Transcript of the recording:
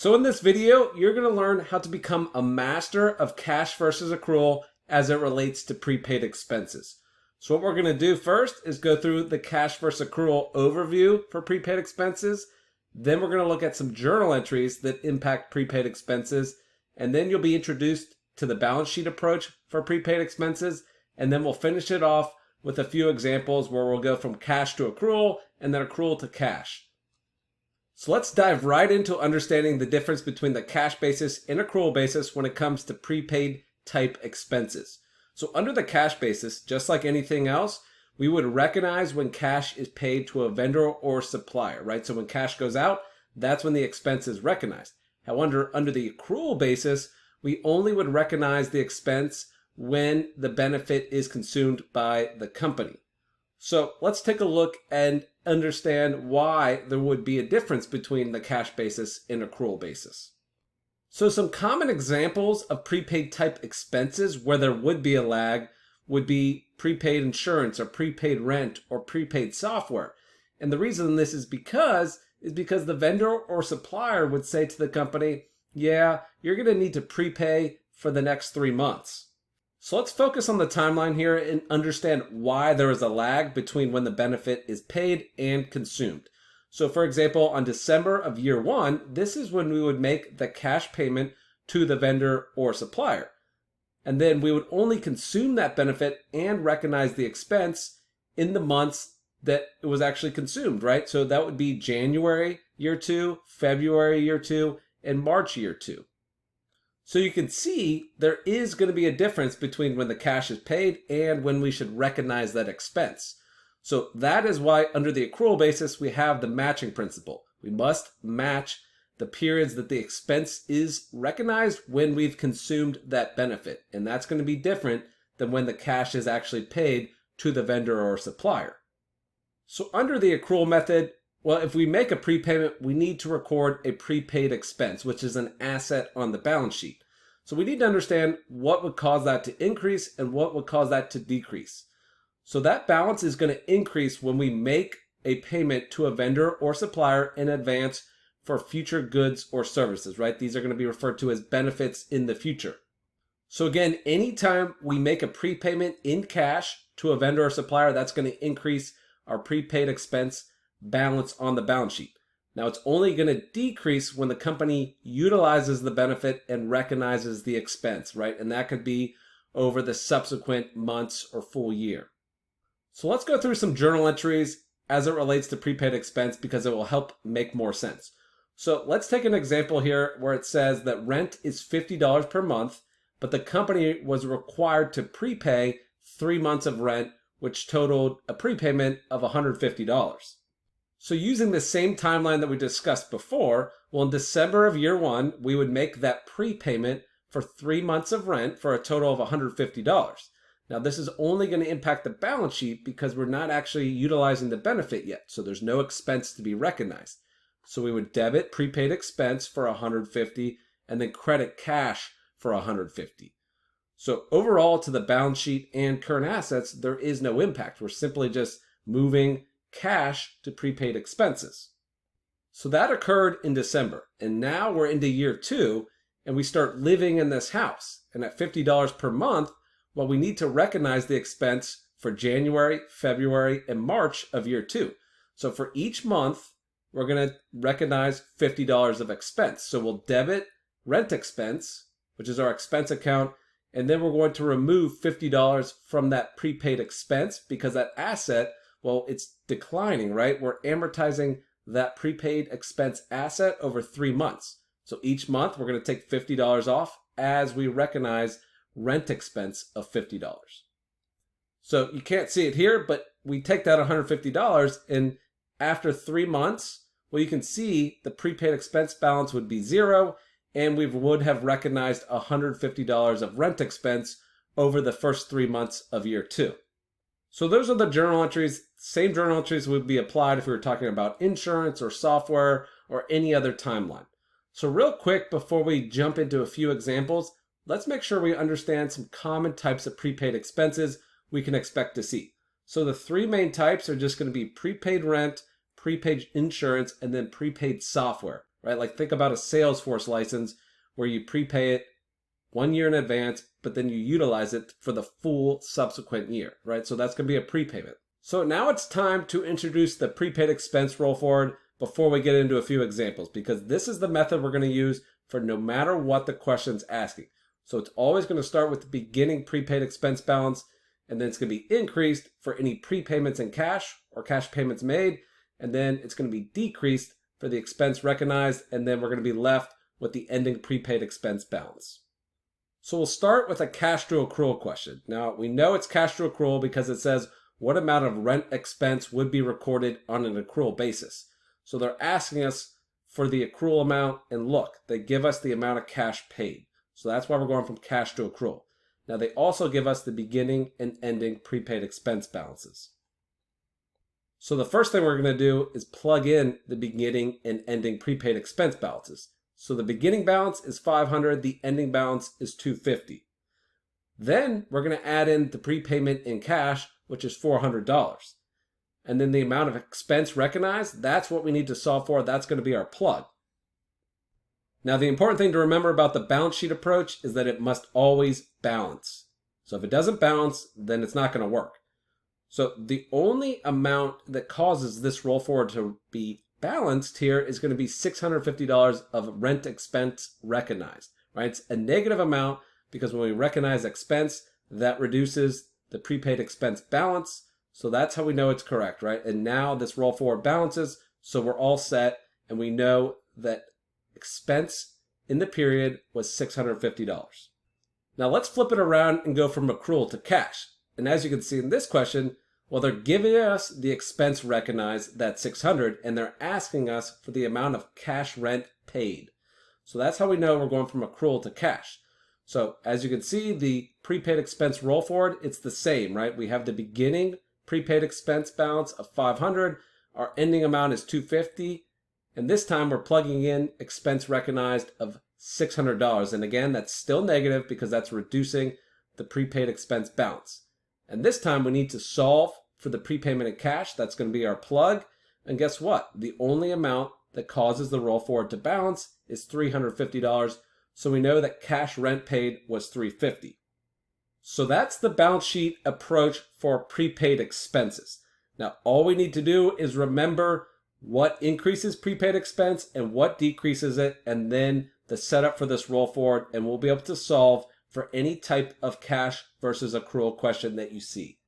So in this video, you're going to learn how to become a master of cash versus accrual as it relates to prepaid expenses. So what we're going to do first is go through the cash versus accrual overview for prepaid expenses. Then we're going to look at some journal entries that impact prepaid expenses. And then you'll be introduced to the balance sheet approach for prepaid expenses. And then we'll finish it off with a few examples where we'll go from cash to accrual and then accrual to cash. So let's dive right into understanding the difference between the cash basis and accrual basis when it comes to prepaid type expenses. So under the cash basis, just like anything else, we would recognize when cash is paid to a vendor or supplier, right? So when cash goes out, that's when the expense is recognized. However, under the accrual basis, we only would recognize the expense when the benefit is consumed by the company. So let's take a look and understand why there would be a difference between the cash basis and accrual basis. So some common examples of prepaid type expenses where there would be a lag would be prepaid insurance or prepaid rent or prepaid software. And the reason this is because the vendor or supplier would say to the company, yeah, you're going to need to prepay for the next 3 months. So let's focus on the timeline here and understand why there is a lag between when the benefit is paid and consumed. So for example, on December of year 1, this is when we would make the cash payment to the vendor or supplier. And then we would only consume that benefit and recognize the expense in the months that it was actually consumed, right? So that would be January year 2, February year 2, and March year 2. So you can see there is going to be a difference between when the cash is paid and when we should recognize that expense. So that is why under the accrual basis, we have the matching principle. We must match the periods that the expense is recognized when we've consumed that benefit. And that's going to be different than when the cash is actually paid to the vendor or supplier. So under the accrual method, well, if we make a prepayment, we need to record a prepaid expense, which is an asset on the balance sheet. So we need to understand what would cause that to increase and what would cause that to decrease. So that balance is going to increase when we make a payment to a vendor or supplier in advance for future goods or services, right? These are going to be referred to as benefits in the future. So again, anytime we make a prepayment in cash to a vendor or supplier, that's going to increase our prepaid expense balance on the balance sheet. Now it's only going to decrease when the company utilizes the benefit and recognizes the expense, right? And that could be over the subsequent months or full year. So let's go through some journal entries as it relates to prepaid expense because it will help make more sense. So let's take an example here where it says that rent is $50 per month, but the company was required to prepay 3 months of rent, which totaled a prepayment of $150. So using the same timeline that we discussed before, well, in December of year 1, we would make that prepayment for 3 months of rent for a total of $150. Now, this is only going to impact the balance sheet because we're not actually utilizing the benefit yet. So there's no expense to be recognized. So we would debit prepaid expense for $150 and then credit cash for $150. So overall to the balance sheet and current assets, there is no impact. We're simply just moving cash to prepaid expenses. So that occurred in December. And now we're into year 2 and we start living in this house. And at $50 per month, well, we need to recognize the expense for January, February, and March of year 2. So for each month, we're going to recognize $50 of expense. So we'll debit rent expense, which is our expense account, and then we're going to remove $50 from that prepaid expense because that asset, well, it's declining, right? We're amortizing that prepaid expense asset over 3 months. So each month we're going to take $50 off as we recognize rent expense of $50. So you can't see it here, but we take that $150 and after 3 months, well, you can see the prepaid expense balance would be 0 and we would have recognized $150 of rent expense over the first 3 months of year 2. So those are the journal entries. Same journal entries would be applied if we were talking about insurance or software or any other timeline. So real quick, before we jump into a few examples, let's make sure we understand some common types of prepaid expenses we can expect to see. So the 3 main types are just going to be prepaid rent, prepaid insurance, and then prepaid software. right? Like think about a Salesforce license where you prepay it 1 year in advance, but then you utilize it for the full subsequent year, right? So that's going to be a prepayment. So now it's time to introduce the prepaid expense roll forward before we get into a few examples, because this is the method we're going to use for no matter what the question's asking. So it's always going to start with the beginning prepaid expense balance, and then it's going to be increased for any prepayments in cash or cash payments made, and then it's going to be decreased for the expense recognized, and then we're going to be left with the ending prepaid expense balance. So we'll start with a cash to accrual question. Now we know it's cash to accrual because it says what amount of rent expense would be recorded on an accrual basis. So they're asking us for the accrual amount, and look, they give us the amount of cash paid. So that's why we're going from cash to accrual. Now they also give us the beginning and ending prepaid expense balances. So the first thing we're going to do is plug in the beginning and ending prepaid expense balances. So the beginning balance is $500, the ending balance is $250. Then we're going to add in the prepayment in cash, which is $400. And then the amount of expense recognized, that's what we need to solve for. That's going to be our plug. Now, the important thing to remember about the balance sheet approach is that it must always balance. So if it doesn't balance, then it's not going to work. So the only amount that causes this roll forward to be balanced here is going to be $650 of rent expense recognized, right? It's a negative amount because when we recognize expense, that reduces the prepaid expense balance. So that's how we know it's correct, right? And now this roll forward balances, so we're all set, and we know that expense in the period was $650. Now let's flip it around and go from accrual to cash. And as you can see in this question, well, they're giving us the expense recognized, that $600, and they're asking us for the amount of cash rent paid. So that's how we know we're going from accrual to cash. So as you can see, the prepaid expense roll forward, it's the same, right? We have the beginning prepaid expense balance of $500. Our ending amount is $250. And this time we're plugging in expense recognized of $600. And again, that's still negative because that's reducing the prepaid expense balance. And this time we need to solve for the prepayment in cash. That's going to be our plug. And guess what? The only amount that causes the roll forward to balance is $350. So we know that cash rent paid was $350. So that's the balance sheet approach for prepaid expenses. Now, all we need to do is remember what increases prepaid expense and what decreases it, and then the setup for this roll forward, and we'll be able to solve for any type of cash versus accrual question that you see.